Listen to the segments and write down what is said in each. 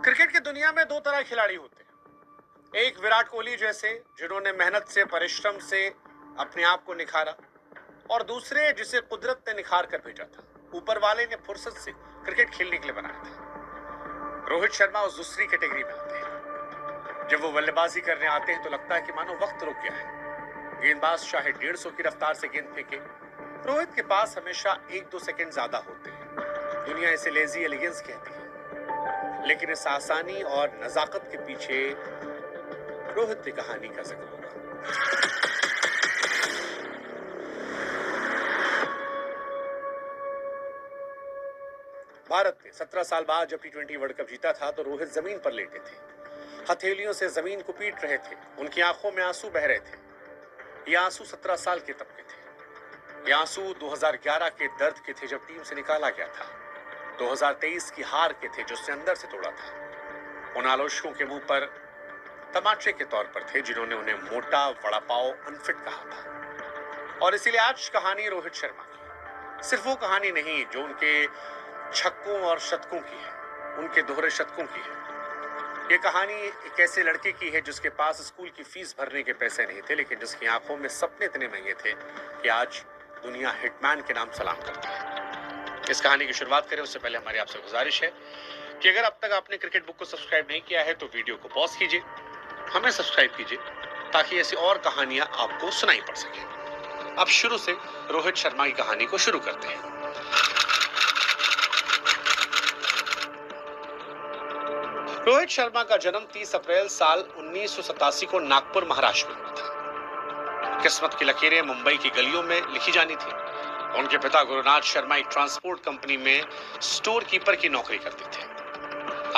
Cricket की दुनिया में दो तरह खिलाड़ी होते हैं। एक विराट कोहली जैसे, जिन्होंने मेहनत से, परिश्रम से अपने आप को निखारा, और दूसरे जिसे कुदरत ने निखार कर भेजा था, ऊपर वाले ने फुर्सत से क्रिकेट खेलने के लिए बनाया था। रोहित शर्मा उस दूसरी कैटेगरी में आते हैं। जब वो बल्लेबाजी करने आते हैं तो लगता है कि मानो वक्त रुक गया है। गेंदबाज चाहे 150 की रफ्तार से गेंद फेंके, रोहित के पास हमेशा 1-2 सेकंड ज्यादा होते हैं। दुनिया इसे लेजी एलिगेंस कहती है, लेकिन इस आसानी और नजाकत के पीछे रोहित की कहानी का जिक्र होगा। भारत ने 17 साल बाद जब T20 वर्ल्ड कप जीता था तो रोहित जमीन पर लेटे थे, हथेलियों से जमीन को पीट रहे थे। उनकी आंखों में आंसू बह रहे थे। ये आंसू 17 साल के तब के थे। ये आंसू 2011 के दर्द के थे जब टीम से निकाला गया था। 2023 की हार के थे जो उसने अंदर से तोड़ा था। उन आलोचकों के मुंह पर तमाचे के तौर पर थे जिन्होंने उन्हें मोटा, वड़ा पाव, अनफिट कहा था। और इसीलिए आज कहानी रोहित शर्मा की सिर्फ वो कहानी नहीं जो उनके छक्कों और शतकों की है, उनके दोहरे शतकों की है। ये कहानी एक ऐसे लड़के की है जिसके पास स्कूल की फीस भरने के पैसे नहीं थे, लेकिन जिसकी आंखों में सपने इतने महंगे थे कि आज दुनिया हिटमैन के नाम सलाम करती है। इस कहानी की शुरुआत करें उससे पहले हमारी आपसे गुजारिश है कि अगर अब तक आपने क्रिकेट बुक को सब्सक्राइब नहीं किया है तो वीडियो को पॉज कीजिए, हमें सब्सक्राइब कीजिए ताकि ऐसी और कहानियां आपको सुनाई पड़ सके। अब शुरू से रोहित शर्मा की कहानी को शुरू करते हैं। रोहित शर्मा का जन्म 30 अप्रैल साल 1987 को नागपुर, महाराष्ट्र में हुआ था। किस्मत की लकीरें मुंबई की गलियों में लिखी जानी थी। उनके पिता गुरुनाथ शर्मा एक ट्रांसपोर्ट कंपनी में स्टोर कीपर की नौकरी करते थे।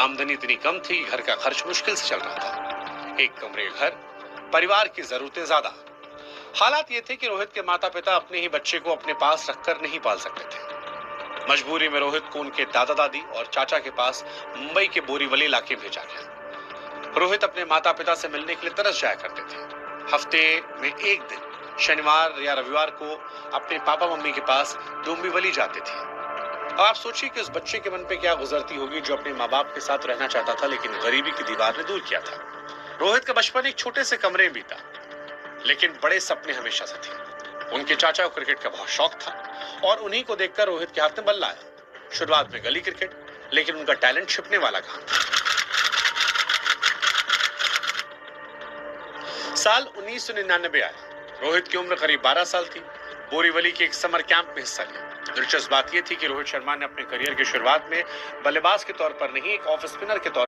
आमदनी इतनी कम थी कि घर का खर्च मुश्किल से चल रहा था। एक कमरे घर, परिवार की जरूरतें ज्यादा। हालात ये थे कि रोहित के माता पिता अपने ही बच्चे को अपने पास रखकर नहीं पाल सकते थे। मजबूरी में रोहित को उनके दादा दादी और चाचा के पास मुंबई के बोरीवली इलाके भेजा गया। रोहित अपने माता पिता से मिलने के लिए तरस जाया करते थे। हफ्ते में एक दिन शनिवार या रविवार को अपने पापा मम्मी के पास डोंबिवली जाते थे। अब आप सोचिए कि उस बच्चे के मन पे क्या गुजरती होगी जो अपने माँ बाप के साथ रहना चाहता था, लेकिन गरीबी की दीवार ने दूर किया था। रोहित का बचपन एक छोटे से कमरे में बीता, लेकिन बड़े सपने हमेशा से थे। उनके चाचा को क्रिकेट का बहुत शौक था और उन्हीं को देखकर रोहित के हाथ में बल्ला आया। शुरुआत में गली क्रिकेट, लेकिन उनका टैलेंट छिपने वाला कहां था। साल 1999 आया। रोहित की उम्र करीब 12 साल थी। बोरीवली के एक समर कैंप में हिस्सा लिया। दिलचस्प बात यह थी कि रोहित शर्मा ने अपने करियर की शुरुआत में बल्लेबाज के तौर पर नहीं, एक ऑफ स्पिनर के तौर